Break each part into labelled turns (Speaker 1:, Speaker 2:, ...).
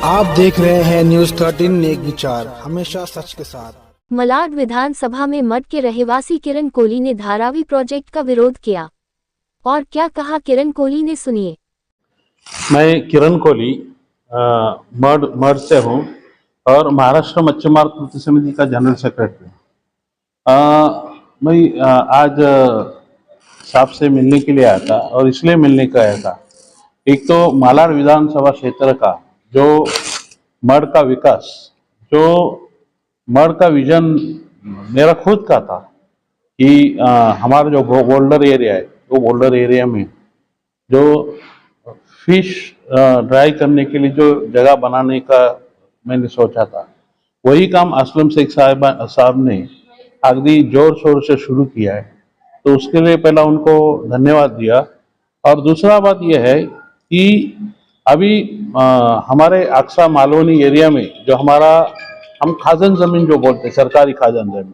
Speaker 1: आप देख रहे हैं न्यूज़ 13 नेक विचार, हमेशा सच के साथ।
Speaker 2: मलाड विधानसभा में मड के रहवासी किरण कोहली ने धारावी प्रोजेक्ट का विरोध किया और क्या कहा किरण कोहली ने, सुनिए।
Speaker 3: मैं किरण कोहली मड से हूँ और महाराष्ट्र मच्छीमार कृषि समिति का जनरल सेक्रेटरी। मैं आज साहब से मिलने के लिए आया था और इसलिए मिलने का आया था, एक तो मालाड विधानसभा क्षेत्र का जो मड का विकास, जो मड का विजन मेरा खुद का था कि हमारा जो बोल्डर एरिया है, वो बोल्डर एरिया में जो फिश ड्राई करने के लिए जो जगह बनाने का मैंने सोचा था, वही काम असलम शेख साहब ने अगदी जोर शोर से शुरू किया है। तो उसके लिए पहला उनको धन्यवाद दिया। और दूसरा बात यह है कि अभी हमारे अक्सा मालवनी एरिया में जो हमारा हम खाजन जमीन जो बोलते हैं, सरकारी खाजन जमीन,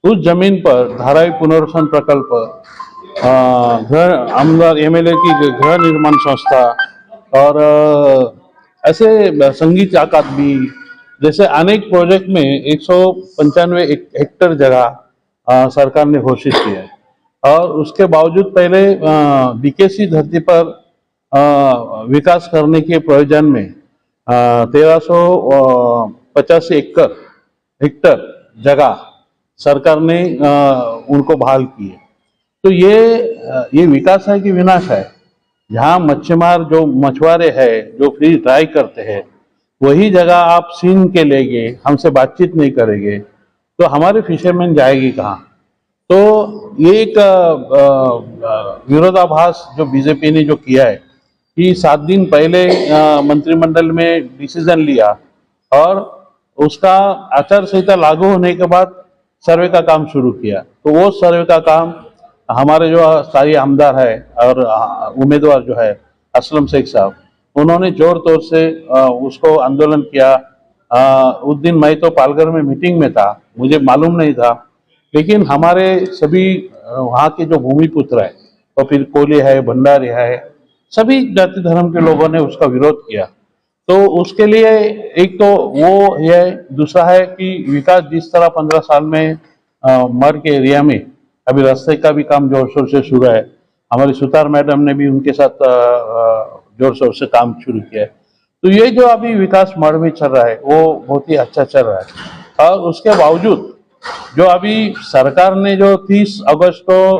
Speaker 3: उस जमीन पर धारावी पुनर्वसन प्रकल्प, घर आमदार एमएलए की गृह निर्माण संस्था और ऐसे संगीत अकादमी जैसे अनेक प्रोजेक्ट में 195 हेक्टेयर जगह सरकार ने घोषित किया है। और उसके बावजूद पहले बीकेसी धरती पर विकास करने के प्रयोजन में 1385 हेक्टेयर जगह सरकार ने उनको बहाल की है। तो ये विकास है कि विनाश है? जहाँ मच्छीमार जो मछुआरे हैं जो फिश ड्राई करते हैं, वही जगह आप छीन के लेंगे, हमसे बातचीत नहीं करेंगे, तो हमारे फिशरमैन जाएगी कहाँ? तो ये एक विरोधाभास जो बीजेपी ने जो किया है कि 7 दिन पहले मंत्रिमंडल में डिसीजन लिया और उसका आचार संहिता लागू होने के बाद सर्वे का काम शुरू किया। तो वो सर्वे का काम हमारे जो स्थायी आमदार है और उम्मीदवार जो है असलम शेख साहब, उन्होंने जोर तोर से उसको आंदोलन किया। उस दिन मैं तो पालघर में मीटिंग में था, मुझे मालूम नहीं था, लेकिन हमारे सभी वहाँ के जो भूमिपुत्र है और फिर कोहली है, भंडारी है, सभी जाति धर्म के लोगों ने उसका विरोध किया। तो उसके लिए एक तो वो है, दूसरा है कि विकास जिस तरह 15 साल में मड के एरिया में अभी रास्ते का भी काम जोर शोर से शुरू है। हमारी सुतार मैडम ने भी उनके साथ जोर शोर से काम शुरू किया है। तो ये जो अभी विकास मड में चल रहा है वो बहुत ही अच्छा चल रहा है। और उसके बावजूद जो अभी सरकार ने जो 30 अगस्त को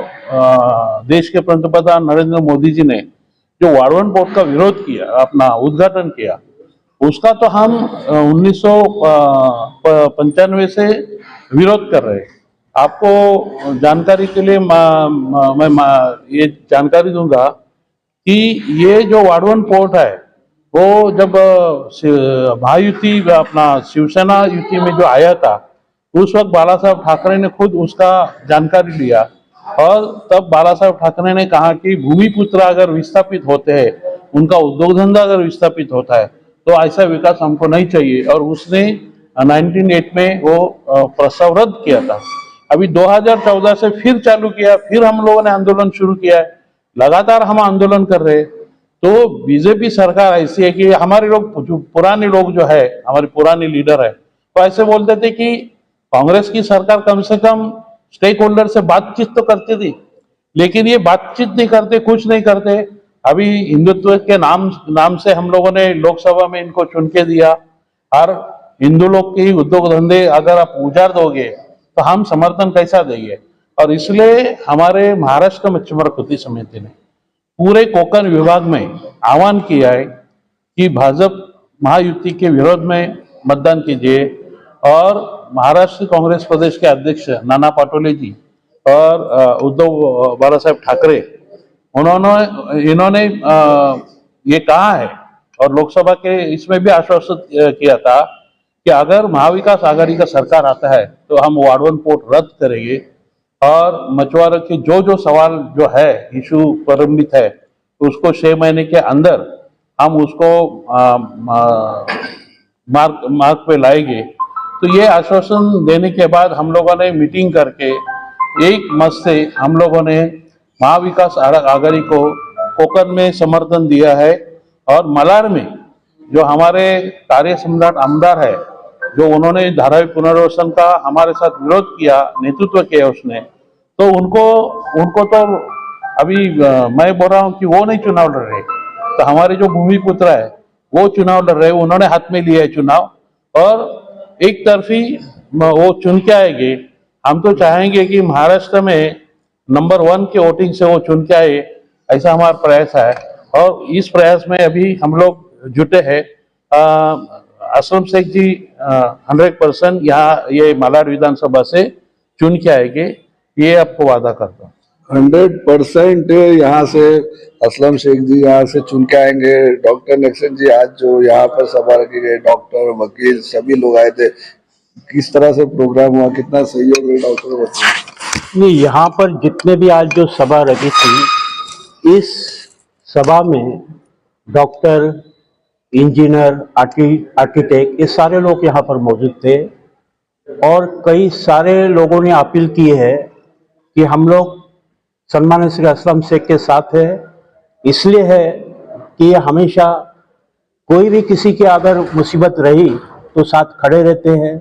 Speaker 3: देश के प्रधानमंत्री नरेंद्र मोदी जी ने जो वाड़वन पोर्ट का विरोध किया, अपना उद्घाटन किया, उसका तो हम 1995 से विरोध कर रहे हैं। आपको जानकारी के लिए मैं ये जानकारी दूंगा कि ये जो वाड़वन पोर्ट है वो जब महायुति अपना शिवसेना युति में जो आया था, उस वक्त बाला साहब ठाकरे ने खुद उसका जानकारी लिया और तब बाला साहब ठाकरे ने कहा कि भूमिपुत्र अगर विस्थापित होते हैं, उनका उद्योग धंधा अगर विस्थापित होता है, तो ऐसा विकास हमको नहीं चाहिए। और उसने 1908 में वो प्रस्ताव रद्द किया था। अभी 2014 से फिर चालू किया, फिर हम लोगों ने आंदोलन शुरू किया है, लगातार हम आंदोलन कर रहे हैं। तो बीजेपी सरकार ऐसी है कि हमारे लोग जो पुराने लोग जो है, हमारे पुराने लीडर है, तो ऐसे बोलते थे कि कांग्रेस की सरकार कम से कम स्टेक होल्डर से बातचीत तो करती थी, लेकिन ये बातचीत नहीं करते, कुछ नहीं करते। अभी हिंदुत्व के नाम से हम लोगों ने लोकसभा में इनको चुन के दिया और हिंदू लोग के उद्योग धंधे अगर आप उजाड़ दोगे तो हम समर्थन कैसा देंगे? और इसलिए हमारे महाराष्ट्र मच्छीमार कृषि समिति ने पूरे कोकण विभाग में आह्वान किया है कि भाजपा महायुति के विरोध में मतदान कीजिए। और महाराष्ट्र कांग्रेस प्रदेश के अध्यक्ष नाना पटोले जी और उद्धव बाला साहब ठाकरे, इन्होंने ये कहा है और लोकसभा के इसमें भी आश्वासित किया था कि अगर महाविकास आघाड़ी का सरकार आता है तो हम वाड़वन पोर्ट रद्द करेंगे और मछुआरों के जो सवाल जो है, इशू प्रलंबित है, तो उसको 6 महीने के अंदर हम उसको मार्ग पे लाएंगे। तो ये आश्वासन देने के बाद हम लोगों ने मीटिंग करके एक मत से हम लोगों ने महाविकास आघाड़ी को कोकण में समर्थन दिया है और मलाड में जो हमारे कार्य सम्राट आमदार है, जो उन्होंने धारावी पुनर्वसन का हमारे साथ विरोध किया, नेतृत्व किया उसने, तो उनको तो अभी मैं बोल रहा हूँ कि वो नहीं चुनाव लड़ रहे, तो हमारे जो भूमिपुत्र है वो चुनाव लड़ रहे, उन्होंने हाथ में लिया है चुनाव और एक तरफी वो चुन के आएंगे। हम तो चाहेंगे कि महाराष्ट्र में नंबर 1 के वोटिंग से वो चुन के आए, ऐसा हमारा प्रयास है और इस प्रयास में अभी हम लोग जुटे हैं। असलम शेख जी 100% यहाँ ये मालाड विधानसभा से चुन के आएंगे, ये आपको वादा करता हूँ।
Speaker 4: 100% यहाँ से असलम शेख जी यहाँ से चुन के आएंगे। डॉक्टर नक्सन जी आज जो यहाँ पर सभा रखी गई, डॉक्टर वकील सभी लोग आए थे, किस तरह से प्रोग्राम हुआ, कितना सहयोग है डॉक्टर बताइए।
Speaker 5: नहीं, यहाँ पर जितने भी आज जो सभा रखी थी, इस सभा में डॉक्टर, इंजीनियर, आर्किटेक्ट, ये सारे लोग यहाँ पर मौजूद थे और कई सारे लोगों ने अपील की है कि हम लोग सम्मानित श्री असलम शेख के साथ है। इसलिए है कि ये हमेशा कोई भी किसी की अगर मुसीबत रही तो साथ खड़े रहते हैं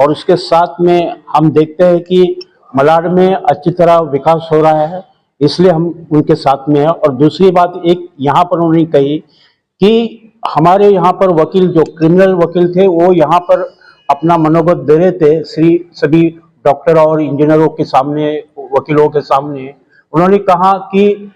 Speaker 5: और उसके साथ में हम देखते हैं कि मलाड में अच्छी तरह विकास हो रहा है, इसलिए हम उनके साथ में हैं। और दूसरी बात एक यहाँ पर उन्होंने कही कि हमारे यहाँ पर वकील जो क्रिमिनल वकील थे वो यहाँ पर अपना मनोबल दे रहे थे सभी डॉक्टर और इंजीनियरों के सामने, वकीलों के सामने। उन्होंने कहा कि